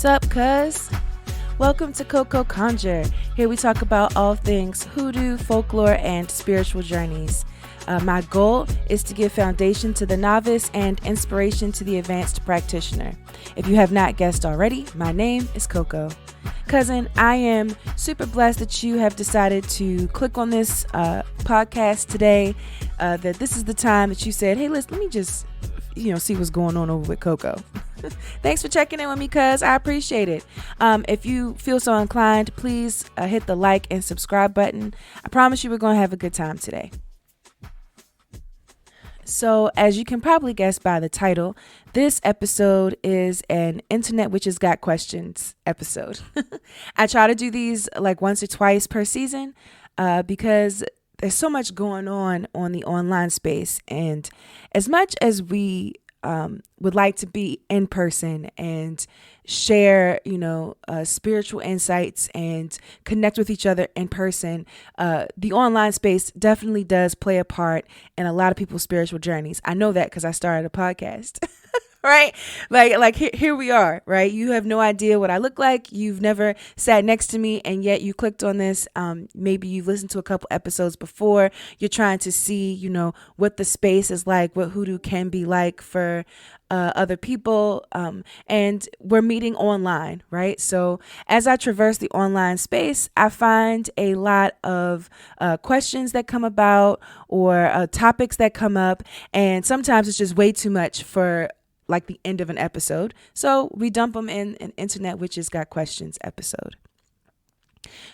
What's up, cuz? Welcome to CoCo Conjure. Here we talk about all things hoodoo, folklore, and spiritual journeys. My goal is to give foundation to the novice and inspiration to the advanced practitioner. If you have not guessed already, my name is Coco. Cousin, I am super blessed that you have decided to click on this podcast today, that this is the time that you said, hey, let me just see what's going on over with Coco. Thanks for checking in with me, cuz I appreciate it. If you feel so inclined, please hit the like and subscribe button. I promise you we're going to have a good time today. So, as you can probably guess by the title, this episode is an Internet Witches Got Questions episode. I try to do these like once or twice per season because there's so much going on the online space. And as much as we would like to be in person and share, spiritual insights and connect with each other in person, the online space definitely does play a part in a lot of people's spiritual journeys. I know that because I started a podcast. Right? Like here we are, right? You have no idea what I look like. You've never sat next to me, and yet you clicked on this. Maybe you've listened to a couple episodes before. You're trying to see, what the space is like, what hoodoo can be like for other people. And we're meeting online, right? So as I traverse the online space, I find a lot of questions that come about or topics that come up. And sometimes it's just way too much for like the end of an episode. So we dump them in an Internet Witches Got Questions episode.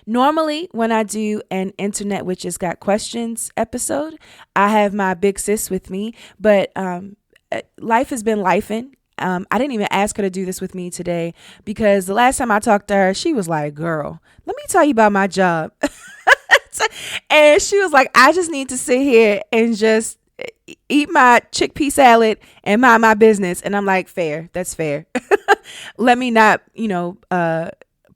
Normally, when I do an Internet Witches Got Questions episode, I have my big sis with me, but life has been lifing. I didn't even ask her to do this with me today because the last time I talked to her, she was like, girl, let me tell you about my job. And she was like, I just need to sit here and just eat my chickpea salad and mind my business. And I'm like, fair. That's fair. Let me not,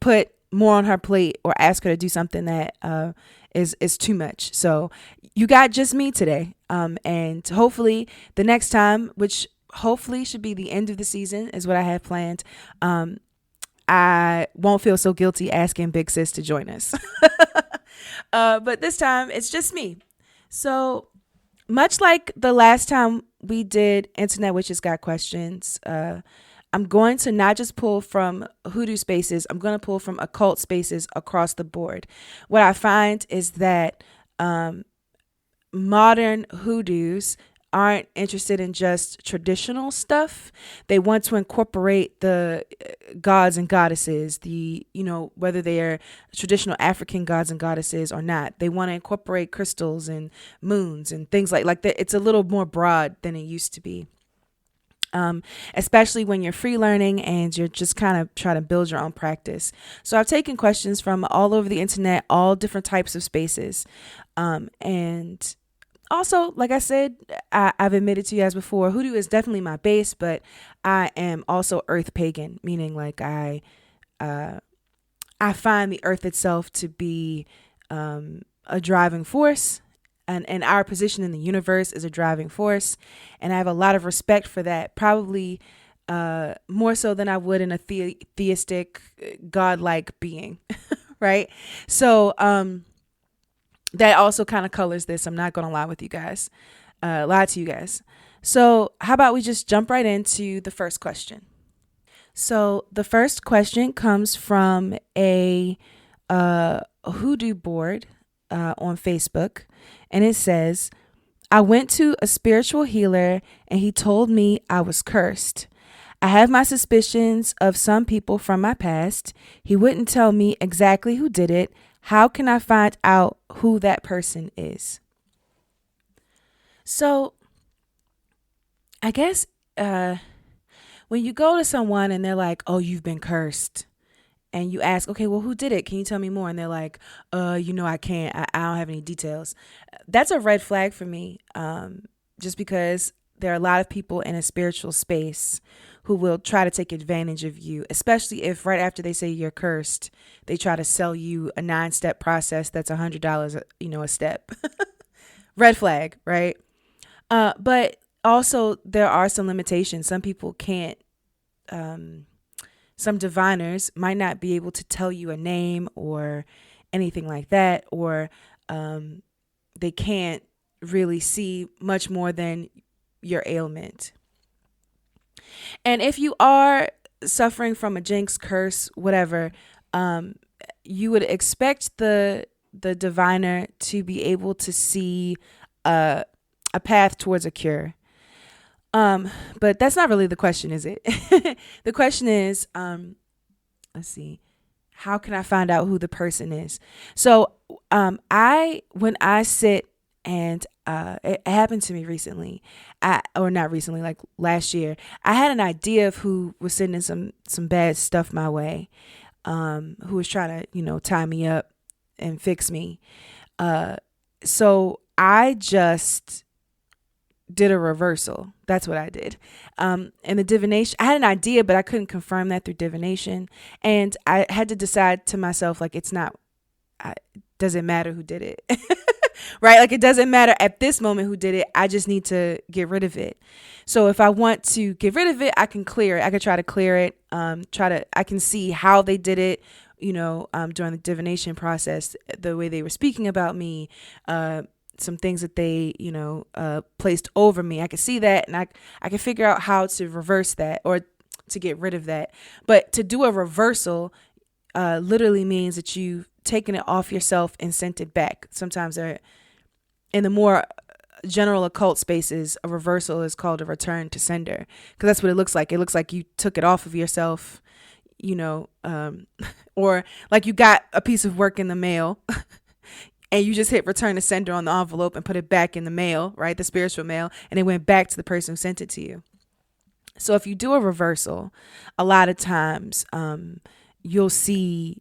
put more on her plate or ask her to do something that is too much. So you got just me today. And hopefully the next time, which hopefully should be the end of the season, is what I have planned. I won't feel so guilty asking Big Sis to join us. But this time it's just me. So much like the last time we did Internet Witches Got Questions, I'm going to not just pull from hoodoo spaces, I'm going to pull from occult spaces across the board. What I find is that modern hoodoos aren't interested in just traditional stuff. They want to incorporate the gods and goddesses, whether they are traditional African gods and goddesses or not. They want to incorporate crystals and moons and things like that. It's a little more broad than it used to be. Especially when you're free learning and you're just kind of trying to build your own practice. So I've taken questions from all over the internet, all different types of spaces. And also, like I said, I've admitted to you guys before, hoodoo is definitely my base, but I am also earth pagan, meaning like I find the earth itself to be a driving force, and our position in the universe is a driving force, and I have a lot of respect for that, probably more so than I would in a theistic, godlike being, right? So that also kind of colors this. I'm not going to lie to you guys. So how about we just jump right into the first question? So the first question comes from a hoodoo board on Facebook, and it says, I went to a spiritual healer and he told me I was cursed. I have my suspicions of some people from my past. He wouldn't tell me exactly who did it. How can I find out who that person is? So I guess when you go to someone and they're like, oh, you've been cursed, and you ask, okay, well, who did it? Can you tell me more? And they're like, I can't. I don't have any details. That's a red flag for me, just because there are a lot of people in a spiritual space who will try to take advantage of you, especially if right after they say you're cursed, they try to sell you a 9-step process that's $100, a step. Red flag, right? But also there are some limitations. Some people can't some diviners might not be able to tell you a name or anything like that, or they can't really see much more than your ailment. And if you are suffering from a jinx, curse, whatever, you would expect the diviner to be able to see a path towards a cure. But that's not really the question, is it? The question is, let's see, how can I find out who the person is? So, when I sit and it happened to me recently, or not recently, like last year, I had an idea of who was sending some bad stuff my way, who was trying to, tie me up and fix me. So I just did a reversal. That's what I did. And the divination, I had an idea, but I couldn't confirm that through divination. And I had to decide to myself, like, it's not, doesn't matter who did it. Right? Like, it doesn't matter at this moment who did it. I just need to get rid of it. So if I want to get rid of it, I can clear it. I could try to clear it. I can see how they did it, during the divination process, the way they were speaking about me, some things that they, placed over me. I could see that, and I can figure out how to reverse that or to get rid of that. But to do a reversal literally means that you've taken it off yourself and sent it back. Sometimes in the more general occult spaces, a reversal is called a return to sender, because that's what it looks like. It looks like you took it off of yourself, or like you got a piece of work in the mail and you just hit return to sender on the envelope and put it back in the mail, right? The spiritual mail, and it went back to the person who sent it to you. So if you do a reversal, a lot of times you'll see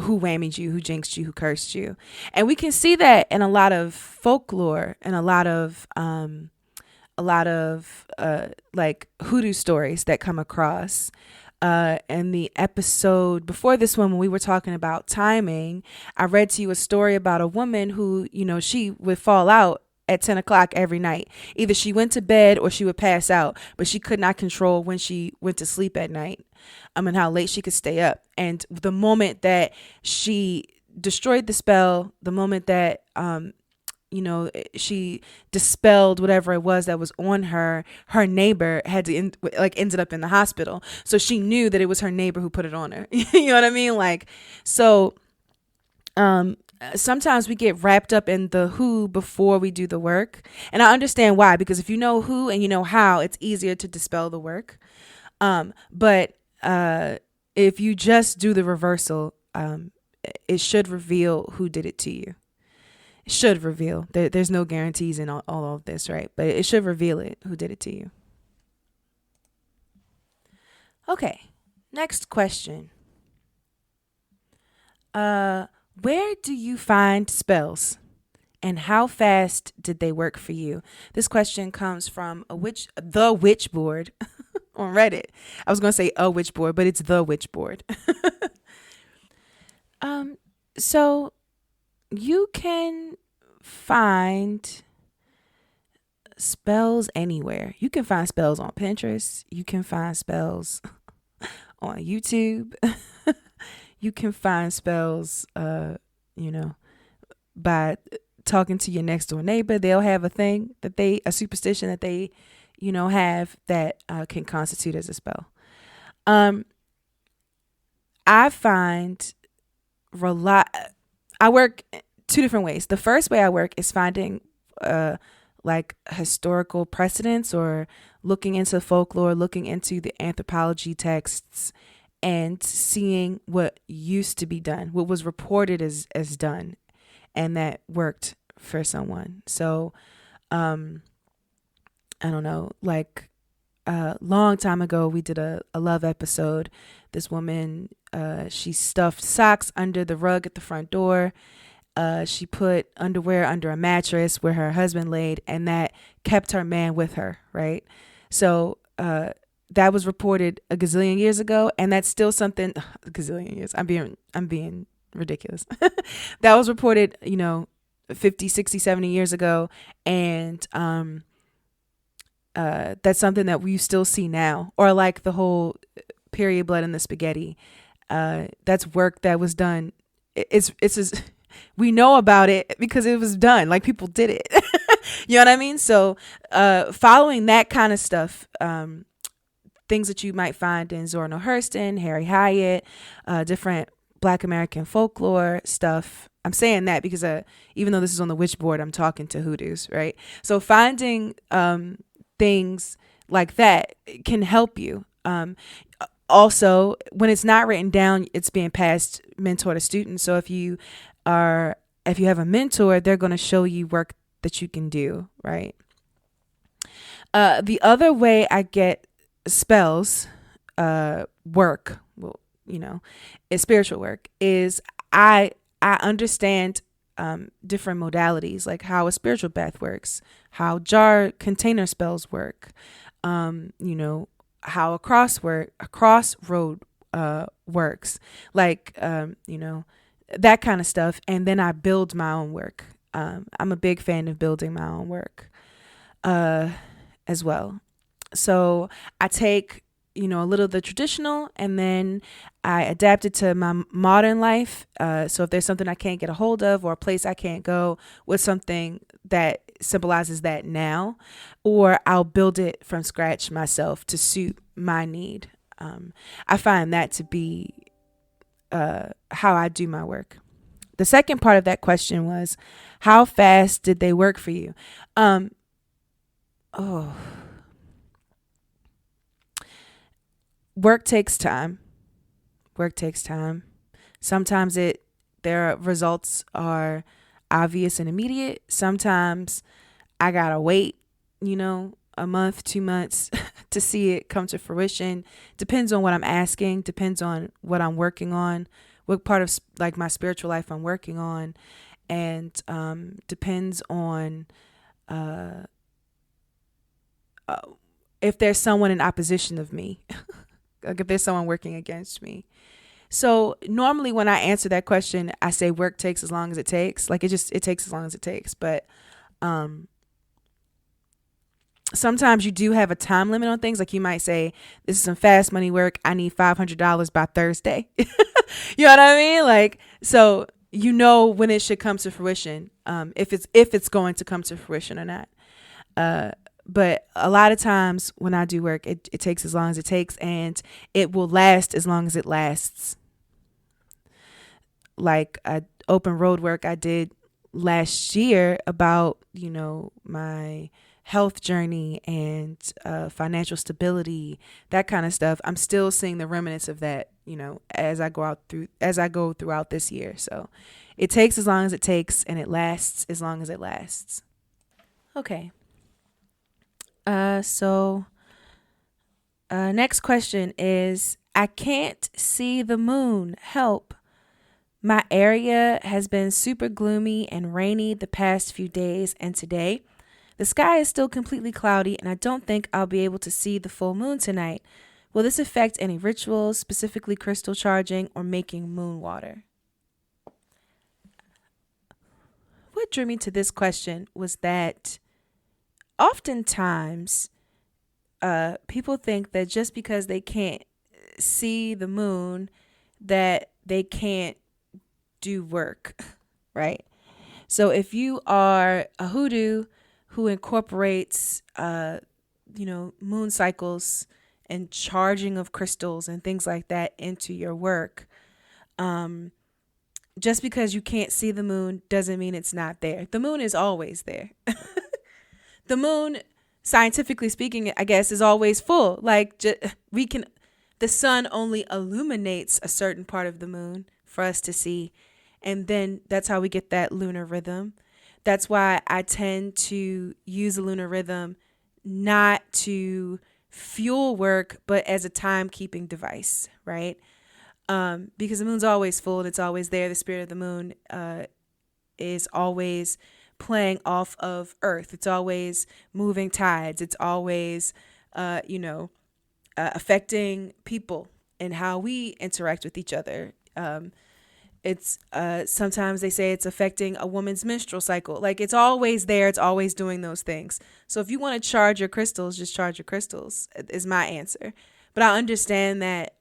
who whammied you, who jinxed you, who cursed you. And we can see that in a lot of folklore and a lot of like hoodoo stories that come across. In the episode before this one, when we were talking about timing, I read to you a story about a woman who, she would fall out at 10 o'clock every night. Either she went to bed or she would pass out, but she could not control when she went to sleep at night. And how late she could stay up. And the moment that she destroyed the spell, the moment that, she dispelled whatever it was that was on her, her neighbor had to ended up in the hospital. So she knew that it was her neighbor who put it on her. You know what I mean? Like, so, sometimes we get wrapped up in the who before we do the work. And I understand why, because if you know who and you know how, it's easier to dispel the work. But if you just do the reversal, it should reveal who did it to you. It should reveal. There's no guarantees in all of this, right? But it should reveal it, who did it to you. Okay, next question. Where do you find spells? And how fast did they work for you? This question comes from the witch board on Reddit. I was going to say a witch board, but it's the witch board. So you can find spells anywhere. You can find spells on Pinterest. You can find spells on YouTube. You can find spells, by talking to your next door neighbor. They'll have a superstition that they, have that can constitute as a spell. I find I work two different ways. The first way I work is finding like historical precedents, or looking into folklore, looking into the anthropology texts, and seeing what used to be done, what was reported as done, and that worked for someone. So I don't know, like a long time ago, we did a love episode. This woman, she stuffed socks under the rug at the front door. She put underwear under a mattress where her husband laid, and that kept her man with her, right? So that was reported a gazillion years ago, and that's still something. A gazillion years. I'm being ridiculous. That was reported, 50, 60, 70 years ago, and that's something that we still see now. Or like the whole period blood in the spaghetti. That's work that was done. We know about it because it was done. Like, people did it. You know what I mean? So following that kind of stuff, things that you might find in Zora Neale Hurston, Harry Hyatt, different Black American folklore stuff. I'm saying that because even though this is on the witch board, I'm talking to hoodoos, right? So finding things like that can help you. Also, when it's not written down, it's being passed mentor to student. So if you have a mentor, they're going to show you work that you can do, right? The other way I get spells, work, well, is spiritual work, is I understand different modalities, like how a spiritual bath works, how jar container spells work, how a crossroad works, like that kind of stuff. And then I build my own work. I'm a big fan of building my own work as well. So I take a little of the traditional, and then I adapt it to my modern life. So if there's something I can't get a hold of, or a place I can't go, with something that symbolizes that now, or I'll build it from scratch myself to suit my need. I find that to be how I do my work. The second part of that question was, how fast did they work for you? Work takes time. Sometimes their results are obvious and immediate. Sometimes I gotta wait, a month, 2 months to see it come to fruition. Depends on what I'm asking. Depends on what I'm working on, what part of like my spiritual life I'm working on, and depends on if there's someone in opposition of me. Like if there's someone working against me. So normally when I answer that question, I say work takes as long as it takes. Like it takes as long as it takes. But sometimes you do have a time limit on things. Like you might say, this is some fast money work. I need $500 by Thursday. You know what I mean? Like, so when it should come to fruition, if it's going to come to fruition or not. But a lot of times when I do work, it takes as long as it takes, and it will last as long as it lasts. Like open road work I did last year about, my health journey and financial stability, that kind of stuff. I'm still seeing the remnants of that, as I go throughout this year. So it takes as long as it takes, and it lasts as long as it lasts. Okay. So next question is, I can't see the moon. Help. My area has been super gloomy and rainy the past few days, and today the sky is still completely cloudy, and I don't think I'll be able to see the full moon tonight. Will this affect any rituals, specifically crystal charging or making moon water? What drew me to this question was that oftentimes people think that just because they can't see the moon, that they can't do work, right? So if you are a hoodoo who incorporates moon cycles and charging of crystals and things like that into your work, just because you can't see the moon doesn't mean it's not there. The moon is always there. The moon, scientifically speaking, I guess, is always full. Like the sun only illuminates a certain part of the moon for us to see. And then that's how we get that lunar rhythm. That's why I tend to use the lunar rhythm not to fuel work, but as a timekeeping device, right? Because the moon's always full and it's always there. The spirit of the moon is always playing off of Earth. It's always moving tides. It's always, affecting people and how we interact with each other. It's sometimes they say it's affecting a woman's menstrual cycle. Like it's always there. It's always doing those things. So if you want to charge your crystals, just charge your crystals is my answer. But I understand that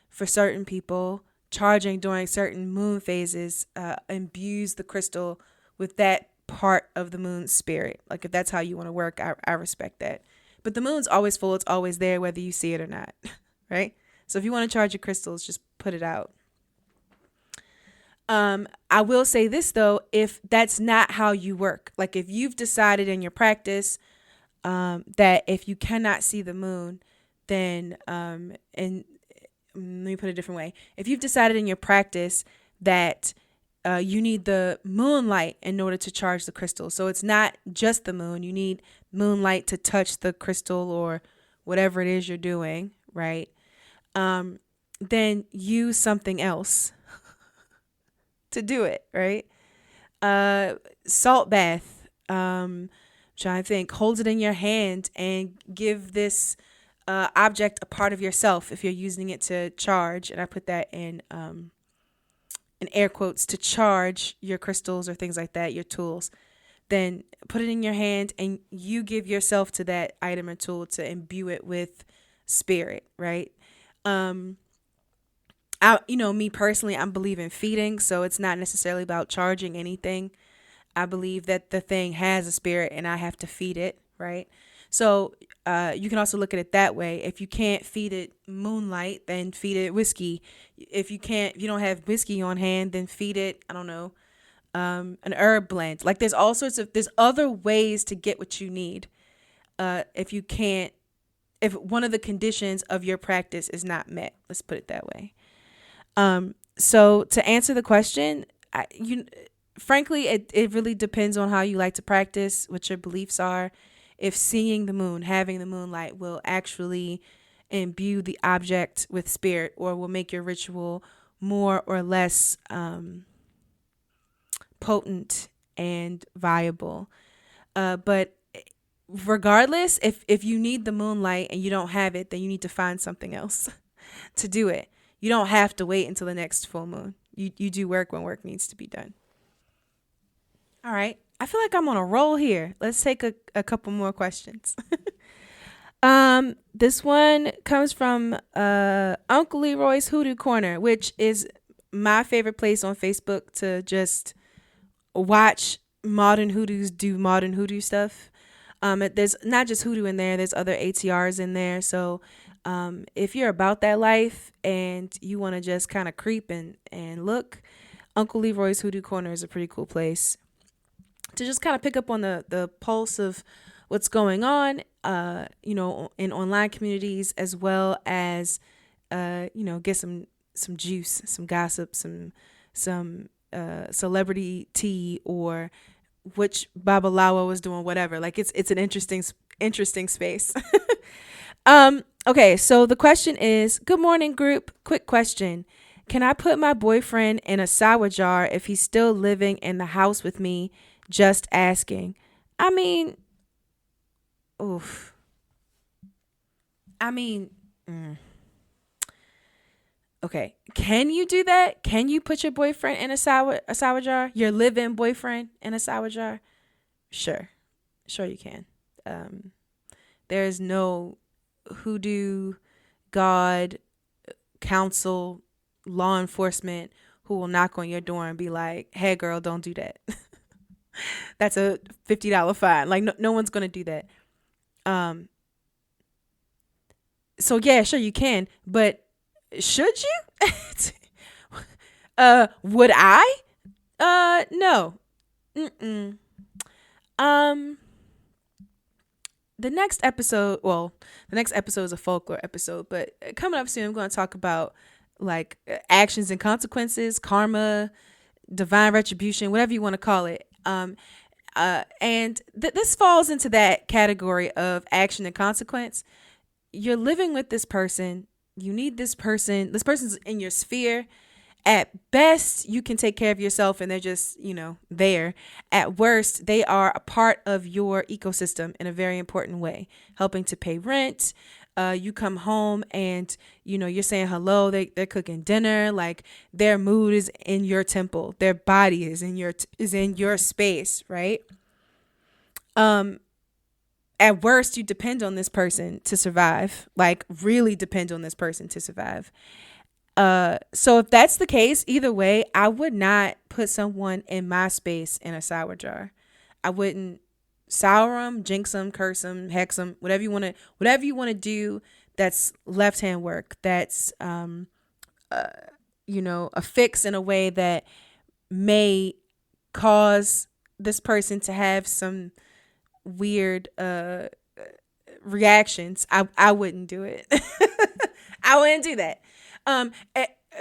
for certain people, charging during certain moon phases imbues the crystal with that part of the moon's spirit. Like if that's how you want to work, I respect that. But the moon's always full, it's always there, whether you see it or not, right? So if you want to charge your crystals, just put it out. I will say this though, if that's not how you work, like if you've decided in your practice that if you cannot see the moon, then and let me put it a different way. If you've decided in your practice that you need the moonlight in order to charge the crystal, so it's not just the moon, you need moonlight to touch the crystal or whatever it is you're doing, right? Then use something else to do it, right? Salt bath. Trying to think. Hold it in your hand and give this object a part of yourself if you're using it to charge. And I put that in air quotes, to charge your crystals or things like that, your tools. Then put it in your hand and you give yourself to that item or tool to imbue it with spirit, right? Me personally, I'm believing feeding, so it's not necessarily about charging anything. I believe that the thing has a spirit and I have to feed it, right? So you can also look at it that way. If you can't feed it moonlight, then feed it whiskey. If you don't have whiskey on hand, then feed it, I don't know, an herb blend. Like there's other ways to get what you need. If one of the conditions of your practice is not met, let's put it that way. So to answer the question, frankly, it really depends on how you like to practice, what your beliefs are. If seeing the moon, having the moonlight will actually imbue the object with spirit or will make your ritual more or less potent and viable. But regardless, if you need the moonlight and you don't have it, then you need to find something else to do it. You don't have to wait until the next full moon. You do work when work needs to be done. All right. I feel like I'm on a roll here. Let's take a couple more questions. This one comes from Uncle Leroy's Hoodoo Corner, which is my favorite place on Facebook to just watch modern hoodoos do modern hoodoo stuff. There's not just hoodoo in there, there's other ATRs in there. So if you're about that life and you want to just kind of creep and look, Uncle Leroy's Hoodoo Corner is a pretty cool place to just kind of pick up on the pulse of what's going on, in online communities, as well as, get some juice, some gossip, some celebrity tea, or which Babalawo was doing, whatever. Like it's an interesting space. Okay, so the question is, good morning, group. Quick question. Can I put my boyfriend in a sour jar if he's still living in the house with me? Just asking. I mean, oof. Okay. Can you do that? Can you put your boyfriend in a sour jar? Your live-in boyfriend in a sour jar? Sure you can. There is no hoodoo, God, council, law enforcement who will knock on your door and be like, hey girl, don't do that. That's a $50 fine. Like no one's going to do that. So yeah, sure you can, but should you? Would I? No. Mm-mm. The next episode is a folklore episode, but coming up soon, I'm going to talk about like actions and consequences, karma, divine retribution, whatever you want to call it. And this falls into that category of action and consequence. You're living with this person. You need this person. This person's in your sphere. At best, you can take care of yourself and they're just, there. At worst, they are a part of your ecosystem in a very important way, helping to pay rent. You come home and, you're saying hello. They're cooking dinner. Like their mood is in your temple. Their body is in your space, right? at worst, you depend on this person to survive, like really depend on this person to survive. So if that's the case, either way, I would not put someone in my space in a sour jar. I wouldn't sour them, jinx them, curse them, hex them, whatever you want to do. That's left hand work. That's a fix in a way that may cause this person to have some weird reactions. I wouldn't do it. I wouldn't do that.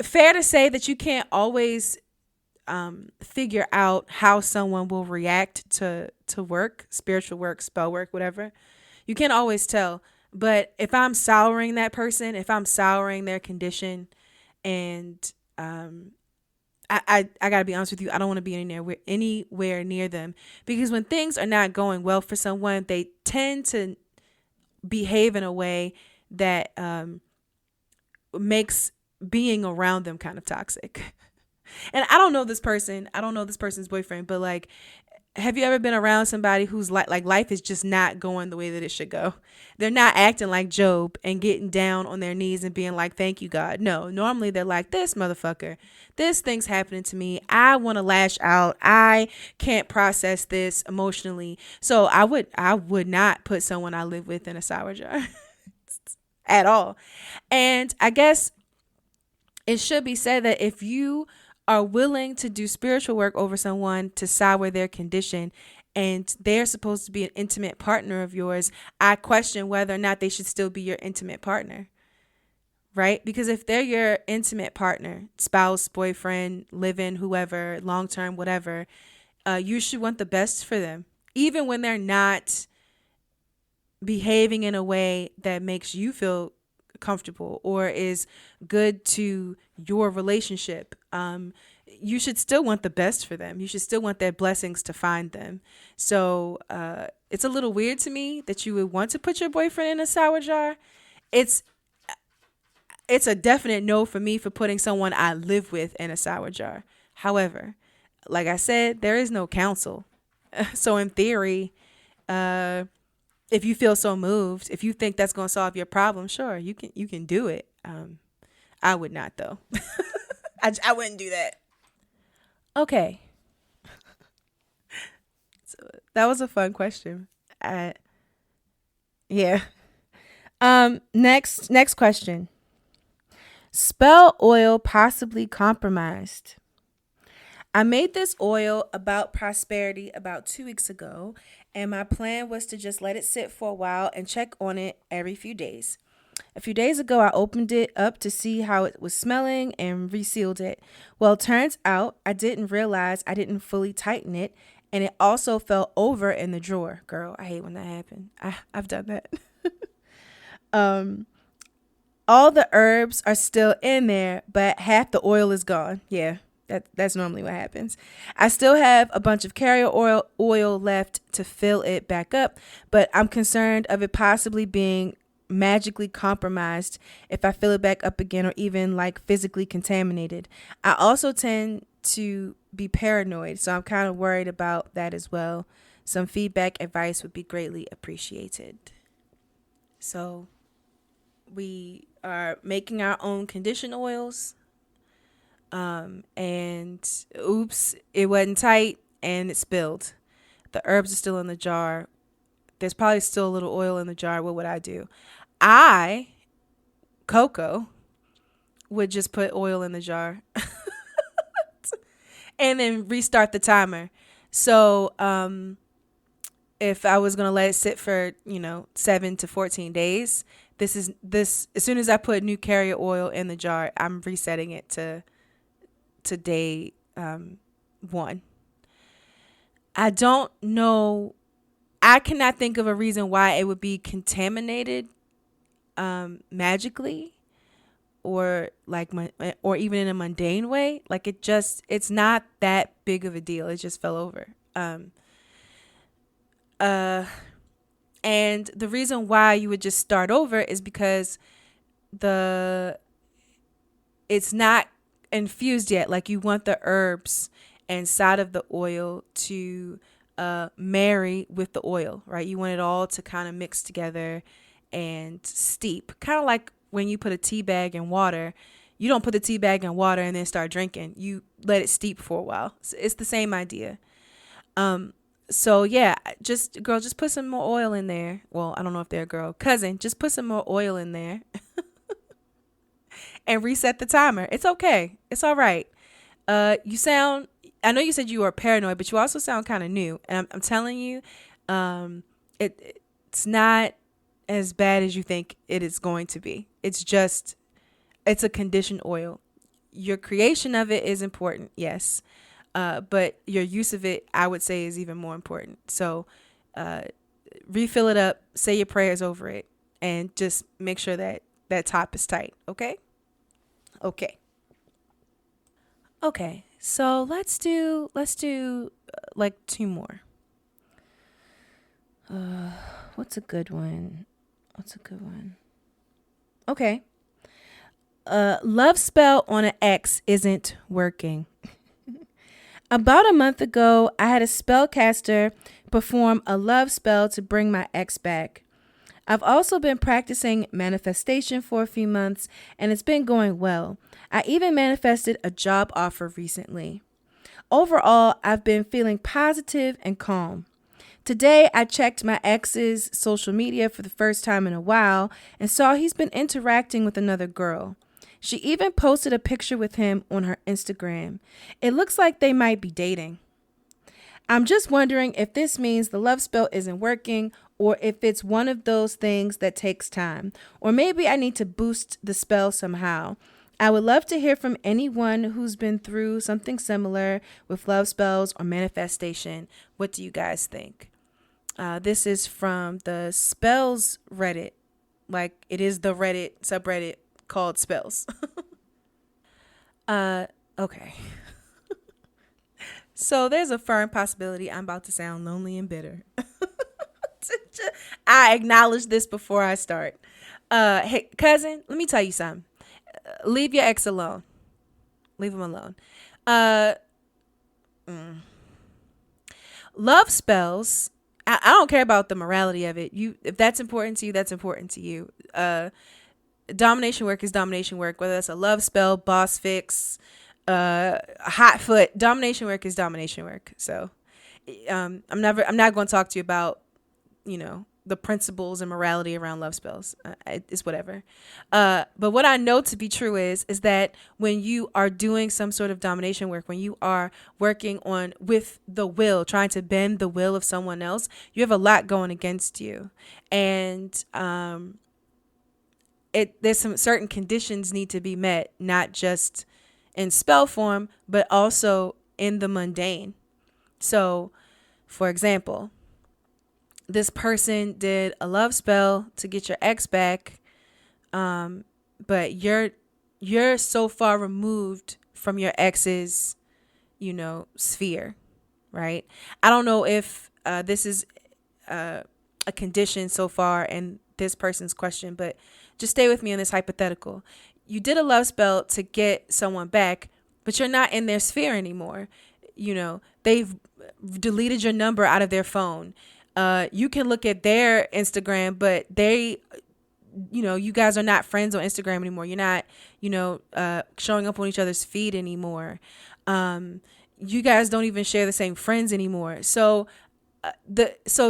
Fair to say that you can't always figure out how someone will react to work, spiritual work, spell work, whatever. You can't always tell. But if I'm souring that person, if I'm souring their condition, and I gotta be honest with you, I don't want to be anywhere near them, because when things are not going well for someone, they tend to behave in a way that makes being around them kind of toxic. And I don't know this person. I don't know this person's boyfriend, but like, have you ever been around somebody who's like life is just not going the way that it should go? They're not acting like Job and getting down on their knees and being like, thank you, God. No, normally they're like, this motherfucker, this thing's happening to me. I want to lash out. I can't process this emotionally. So I would not put someone I live with in a sour jar at all. And I guess it should be said that if you are willing to do spiritual work over someone to sour their condition, and they're supposed to be an intimate partner of yours, I question whether or not they should still be your intimate partner, right? Because if they're your intimate partner, spouse, boyfriend, live-in, whoever, long-term, whatever, you should want the best for them, even when they're not behaving in a way that makes you feel comfortable or is good to your relationship. You should still want the best for them. You should still want their blessings to find them. So it's a little weird to me that you would want to put your boyfriend in a sour jar. It's a definite no for me for putting someone I live with in a sour jar. However, like I said, there is no counsel. So in theory, if you feel so moved, if you think that's going to solve your problem, sure, you can do it. I would not, though. I wouldn't do that. Okay. So that was a fun question. Yeah. Next question. Spell oil possibly compromised. I made this oil about prosperity about 2 weeks ago, and my plan was to just let it sit for a while and check on it every few days. A few days ago, I opened it up to see how it was smelling and resealed it. Well, turns out I didn't realize I didn't fully tighten it, and it also fell over in the drawer. Girl, I hate when that happened. I've done that. All the herbs are still in there, but half the oil is gone. Yeah. That's normally what happens. I still have a bunch of carrier oil left to fill it back up, but I'm concerned of it possibly being magically compromised if I fill it back up again, or even like physically contaminated. I also tend to be paranoid, so I'm kind of worried about that as well. Some feedback, advice would be greatly appreciated. So we are making our own condition oils. And oops, it wasn't tight and it spilled. The herbs are still in the jar. There's probably still a little oil in the jar. What would I do? CoCo, would just put oil in the jar and then restart the timer. So, if I was going to let it sit for, 7 to 14 days, this, as soon as I put new carrier oil in the jar, I'm resetting it to day 1. I don't know. I cannot think of a reason why it would be contaminated magically, or or even in a mundane way. Like it's not that big of a deal. It just fell over. And the reason why you would just start over is because it's not infused yet. Like, you want the herbs inside of the oil to marry with the oil, right? You want it all to kind of mix together and steep. Kind of like when you put a tea bag in water. You don't put the tea bag in water and then start drinking. You let it steep for a while. It's the same idea. So yeah, just put some more oil in there. Well, I don't know if they're a girl. Cousin, just put some more oil in there and reset the timer. It's okay. It's all right. You sound. I know you said you were paranoid, but you also sound kind of new. And I'm telling you, it's not as bad as you think it is going to be. It's a conditioned oil. Your creation of it is important, yes, but your use of it, I would say, is even more important. So, uh, refill it up, say your prayers over it, and just make sure that that top is tight. Okay. Okay. Okay, so let's do like two more. What's a good one? What's a good one? Okay. Love spell on an ex isn't working. About a month ago, I had a spellcaster perform a love spell to bring my ex back. I've also been practicing manifestation for a few months and it's been going well. I even manifested a job offer recently. Overall, I've been feeling positive and calm. Today, I checked my ex's social media for the first time in a while and saw he's been interacting with another girl. She even posted a picture with him on her Instagram. It looks like they might be dating. I'm just wondering if this means the love spell isn't working or if it's one of those things that takes time. Or maybe I need to boost the spell somehow. I would love to hear from anyone who's been through something similar with love spells or manifestation. What do you guys think? This is from the Spells Reddit. Like it is the Reddit subreddit called Spells. Okay. So there's a firm possibility I'm about to sound lonely and bitter. I acknowledge this before I start. Hey, cousin, let me tell you something. Leave your ex alone. Leave him alone. Uh, Love spells. I don't care about the morality of it. If that's important to you, that's important to you. Domination work is domination work. Whether that's a love spell, boss fix, hot foot, domination work is domination work. So, I'm not going to talk to you about, the principles and morality around love spells. It's whatever. But what I know to be true is that when you are doing some sort of domination work, when you are working on with the will, trying to bend the will of someone else, you have a lot going against you. And there's some certain conditions need to be met, not just in spell form, but also in the mundane. So, for example, this person did a love spell to get your ex back, but you're so far removed from your ex's, sphere, right? I don't know if this is a condition so far in this person's question, but just stay with me on this hypothetical. You did a love spell to get someone back, but you're not in their sphere anymore. They've deleted your number out of their phone. You can look at their Instagram, but you guys are not friends on Instagram anymore. You're not, showing up on each other's feed anymore. You guys don't even share the same friends anymore. So,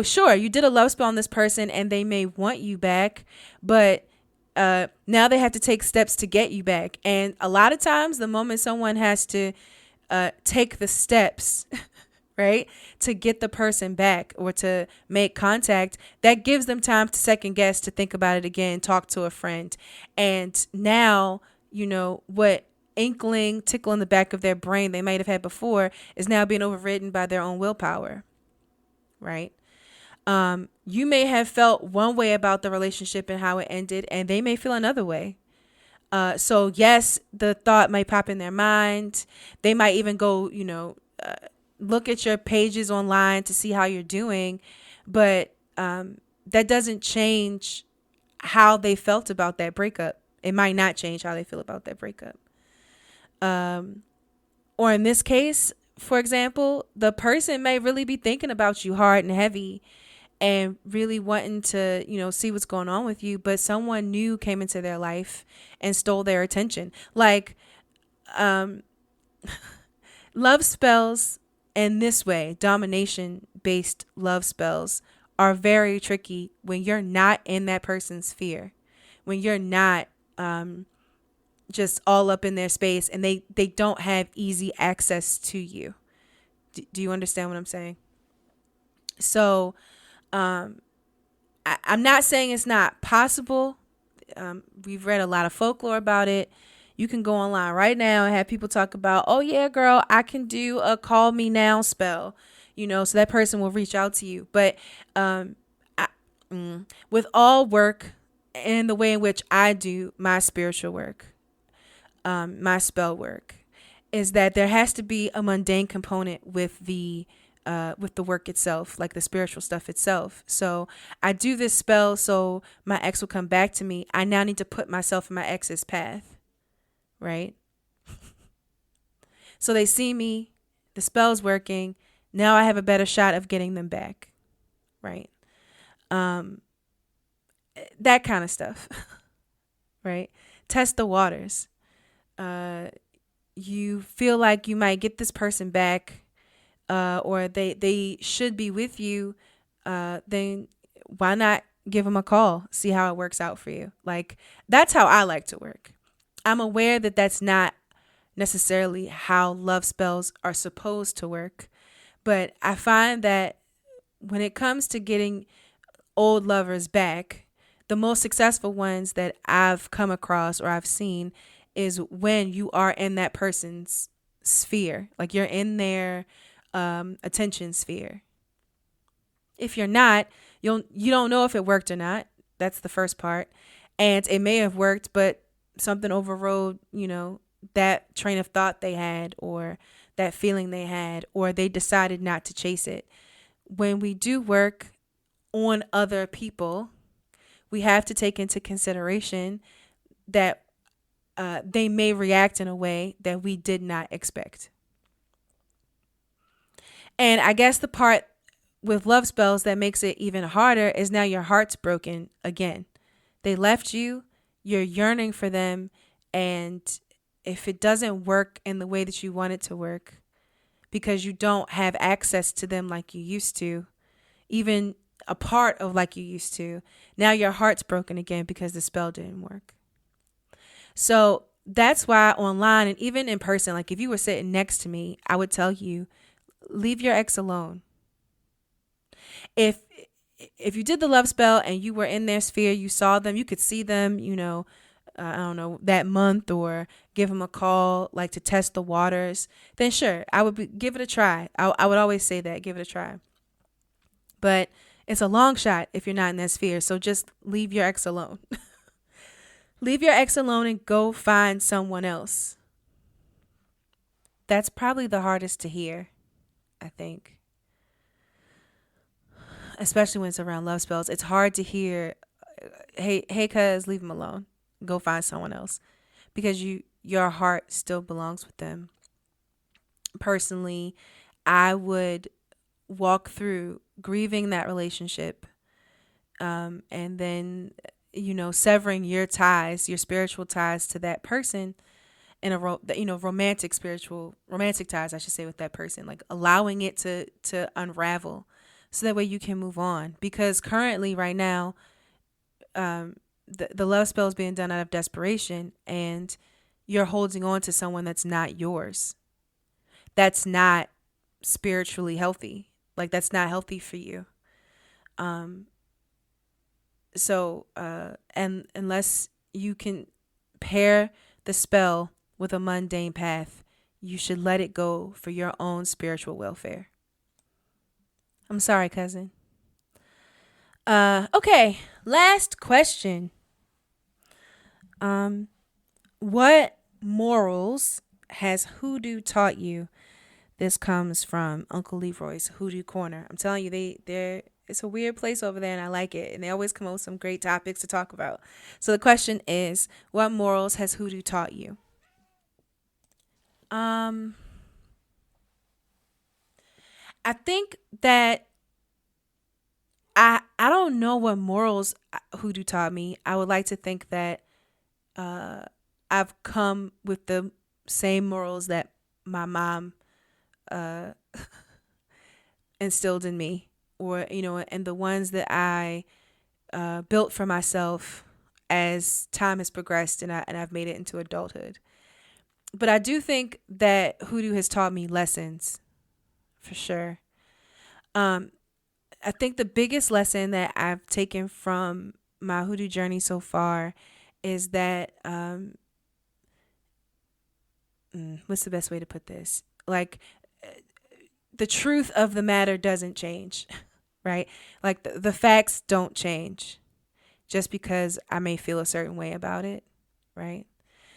sure, you did a love spell on this person and they may want you back, but now they have to take steps to get you back. And a lot of times the moment someone has to take the steps, right, to get the person back or to make contact, that gives them time to second guess, to think about it again, talk to a friend. And now, what tickle in the back of their brain they might have had before is now being overridden by their own willpower, right? You may have felt one way about the relationship and how it ended, and they may feel another way. So yes, the thought might pop in their mind. They might even go, look at your pages online to see how you're doing, but that doesn't change how they felt about that breakup. It might not change how they feel about that breakup. Or in this case, for example, the person may really be thinking about you hard and heavy and really wanting to, see what's going on with you, but someone new came into their life and stole their attention. Like, um, love spells in this way, domination based love spells, are very tricky when you're not in that person's sphere, when you're not just all up in their space and they don't have easy access to you. Do you understand what I'm saying? So I'm not saying it's not possible. We've read a lot of folklore about it. You can go online right now and have people talk about, oh yeah, girl, I can do a call me now spell, so that person will reach out to you. But I, with all work and the way in which I do my spiritual work, my spell work, is that there has to be a mundane component with the work itself, like the spiritual stuff itself. So I do this spell so my ex will come back to me. I now need to put myself in my ex's path, right? So they see me, the spell's working. Now I have a better shot of getting them back, right? Um, that kind of stuff, right? Test the waters. You feel like you might get this person back, or they should be with you, then why not give them a call, see how it works out for you? Like, that's how I like to work. I'm aware that that's not necessarily how love spells are supposed to work, but I find that when it comes to getting old lovers back, the most successful ones that I've come across or I've seen is when you are in that person's sphere, like you're in their attention sphere. If you're not, you don't know if it worked or not. That's the first part. And it may have worked, but something overrode, that train of thought they had, or that feeling they had, or they decided not to chase it. When we do work on other people, we have to take into consideration that they may react in a way that we did not expect. And I guess the part with love spells that makes it even harder is now your heart's broken again. They left you, you're yearning for them, and if it doesn't work in the way that you want it to work, because you don't have access to them like you used to, even a part of like you used to, now your heart's broken again because the spell didn't work. So that's why online and even in person, like if you were sitting next to me, I would tell you, leave your ex alone. If you did the love spell and you were in their sphere, you saw them, you could see them, I don't know, that month, or give them a call, like to test the waters, then sure, give it a try. I would always say that, give it a try. But it's a long shot if you're not in that sphere. So just leave your ex alone. Leave your ex alone and go find someone else. That's probably the hardest to hear, I think. Especially when it's around love spells. It's hard to hear, hey, cuz, leave them alone. Go find someone else. Because your heart still belongs with them. Personally, I would walk through grieving that relationship, and then, severing your ties, your spiritual ties to that person, in a romantic ties, I should say, with that person, like allowing it to unravel, so that way you can move on. Because currently, right now, the love spell is being done out of desperation, and you're holding on to someone that's not yours. That's not spiritually healthy. Like, that's not healthy for you. And unless you can pair the spell with a mundane path, you should let it go for your own spiritual welfare. I'm sorry, cousin. Okay, last question. What morals has hoodoo taught you? This comes from Uncle Leroy's Hoodoo Corner. I'm telling you, it's a weird place over there, and I like it. And they always come up with some great topics to talk about. So the question is, what morals has hoodoo taught you? I think that I don't know what morals hoodoo taught me. I would like to think that uh, I've come with the same morals that my mom uh, instilled in me, or and the ones that I built for myself as time has progressed and I've made it into adulthood. But I do think that hoodoo has taught me lessons for sure. Um, I think the biggest lesson that I've taken from my hoodoo journey so far is that what's the best way to put this? Like the truth of the matter doesn't change, right? Like the facts don't change just because I may feel a certain way about it, right?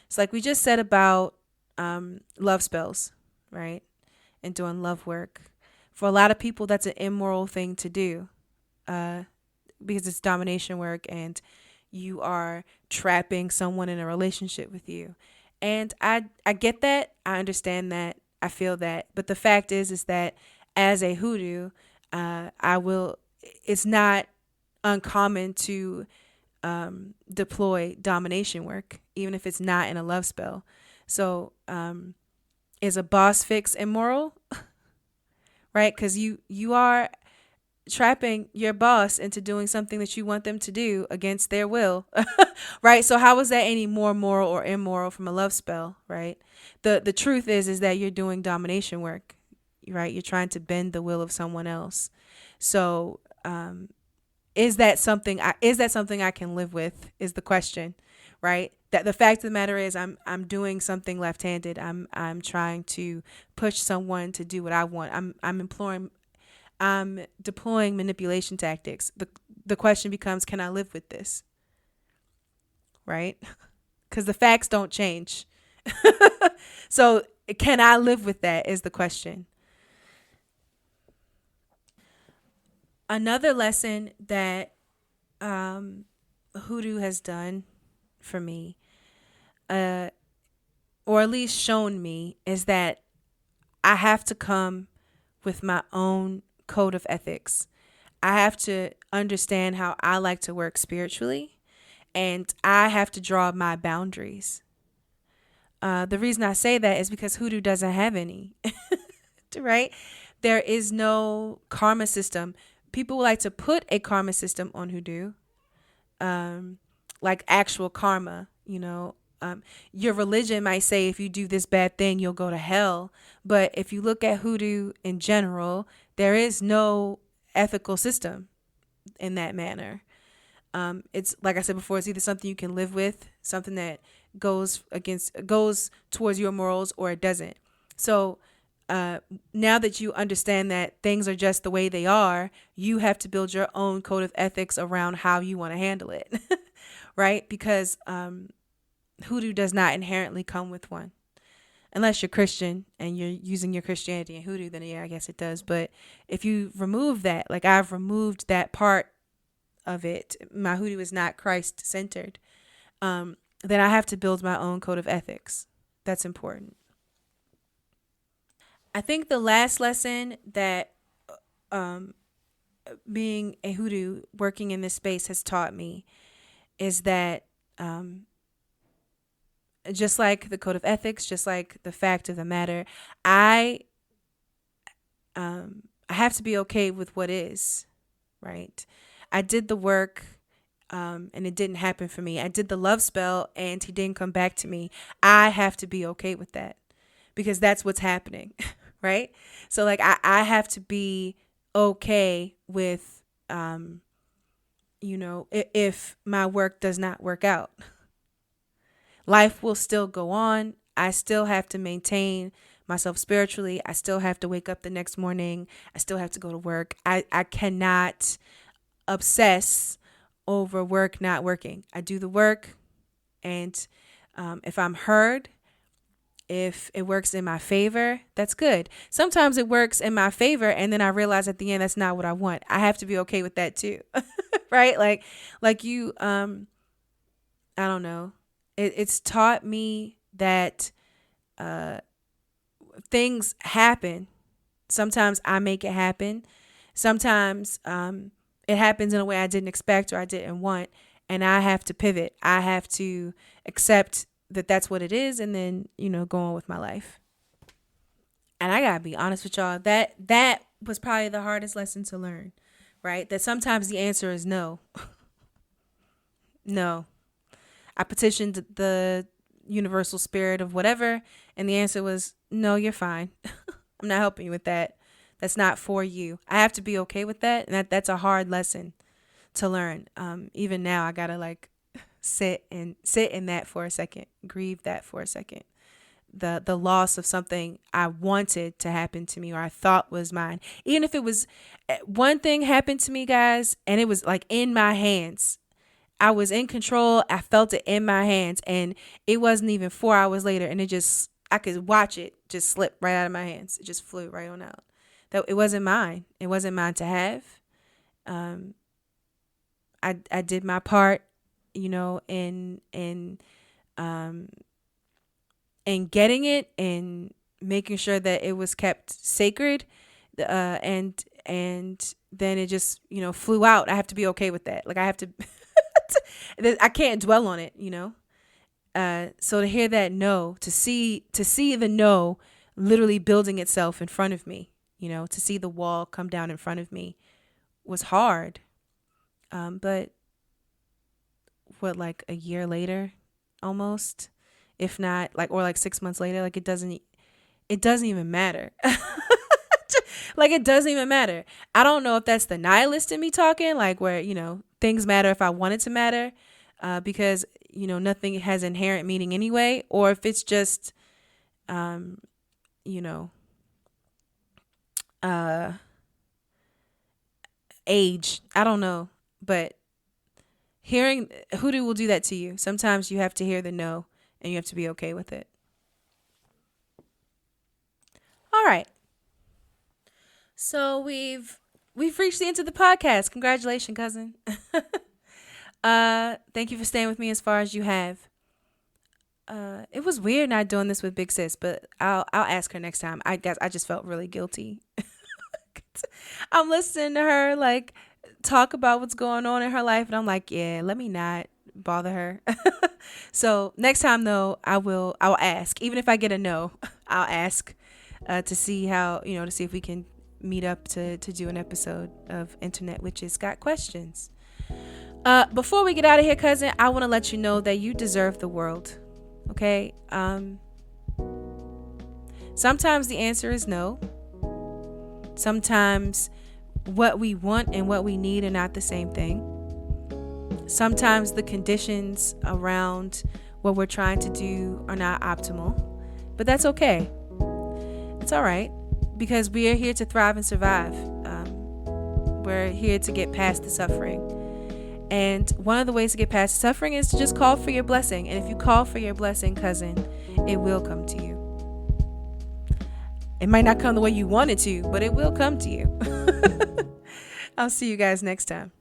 It's like we just said about love spells, right? And doing love work. For a lot of people, that's an immoral thing to do uh, because it's domination work and you are trapping someone in a relationship with you. And I get that. I understand that. I feel that. But the fact is that as a hoodoo, it's not uncommon to deploy domination work, even if it's not in a love spell. So, is a boss fix immoral? Right? Because you are trapping your boss into doing something that you want them to do against their will. Right? So how is that any more moral or immoral from a love spell, right? The truth is that you're doing domination work, right? You're trying to bend the will of someone else. So, is that something I can live with is the question, right? That the fact of the matter is I'm doing something left-handed. I'm trying to push someone to do what I want. I'm deploying manipulation tactics. The question becomes, can I live with this? Right? Because the facts don't change. So can I live with that is the question. Another lesson that hoodoo has done for me, uh, or at least shown me, is that I have to come with my own code of ethics. I have to understand how I like to work spiritually, and I have to draw my boundaries. The reason I say that is because hoodoo doesn't have any, right? There is no karma system. People like to put a karma system on hoodoo, like actual karma, your religion might say if you do this bad thing, you'll go to hell. But if you look at hoodoo in general, there is no ethical system in that manner. It's like I said before, it's either something you can live with, something that goes towards your morals, or it doesn't. So now that you understand that things are just the way they are, you have to build your own code of ethics around how you want to handle it, right? Because hoodoo does not inherently come with one. Unless you're Christian and you're using your Christianity in hoodoo, then yeah, I guess it does. But if you remove that, like I've removed that part of it, my hoodoo is not Christ centered, then I have to build my own code of ethics. That's important. I think the last lesson that um, being a hoodoo working in this space has taught me is that just like the code of ethics, just like the fact of the matter, I I have to be okay with what is, right? I did the work and it didn't happen for me. I did the love spell and he didn't come back to me. I have to be okay with that because that's what's happening, right? So like I have to be okay with if my work does not work out. Life will still go on. I still have to maintain myself spiritually. I still have to wake up the next morning. I still have to go to work. I cannot obsess over work not working. I do the work, and if I'm heard, if it works in my favor, that's good. Sometimes it works in my favor, and then I realize at the end that's not what I want. I have to be okay with that too, right? Like you, I don't know. It's taught me that things happen. Sometimes I make it happen. Sometimes it happens in a way I didn't expect or I didn't want. And I have to pivot. I have to accept that that's what it is and then, go on with my life. And I got to be honest with y'all, that was probably the hardest lesson to learn, right? That sometimes the answer is no. No. I petitioned the universal spirit of whatever, and the answer was, no, you're fine. I'm not helping you with that. That's not for you. I have to be okay with that, and that's a hard lesson to learn. Even now, I gotta like sit in that for a second, grieve that for a second. The loss of something I wanted to happen to me or I thought was mine. Even if it was one thing happened to me, guys, and it was like in my hands. I was in control. I felt it in my hands, and it wasn't even 4 hours later, and I could watch it just slip right out of my hands. It just flew right on out. That it wasn't mine. It wasn't mine to have. I did my part, in getting it and making sure that it was kept sacred, and then it just flew out. I have to be okay with that. Like I have to. I can't dwell on it, so to hear that no, to see the no literally building itself in front of me, to see the wall come down in front of me was hard. But like a year later, almost, if not or 6 months later, like it doesn't even matter. Like it doesn't even matter. I don't know if that's the nihilist in me talking, like where, things matter if I want it to matter, because, nothing has inherent meaning anyway, or if it's just, age. I don't know. But hearing hoodoo will do that to you. Sometimes you have to hear the no and you have to be okay with it. All right. So we've reached the end of the podcast. Congratulations, cousin. Thank you for staying with me as far as you have. It was weird not doing this with Big Sis, but I'll ask her next time. I guess I just felt really guilty. I'm listening to her like talk about what's going on in her life, and I'm like, yeah, let me not bother her. So next time though, I'll ask. Even if I get a no, I'll ask to see how, to see if we can meet up to do an episode of Internet Witches Got Questions. Before we get out of here, cousin, I want to let you know that you deserve the world. Okay? Sometimes the answer is no. Sometimes what we want and what we need are not the same thing. Sometimes the conditions around what we're trying to do are not optimal, but that's okay. It's all right, because we are here to thrive and survive. We're here to get past the suffering. And one of the ways to get past the suffering is to just call for your blessing. And if you call for your blessing, cousin, it will come to you. It might not come the way you want it to, but it will come to you. I'll see you guys next time.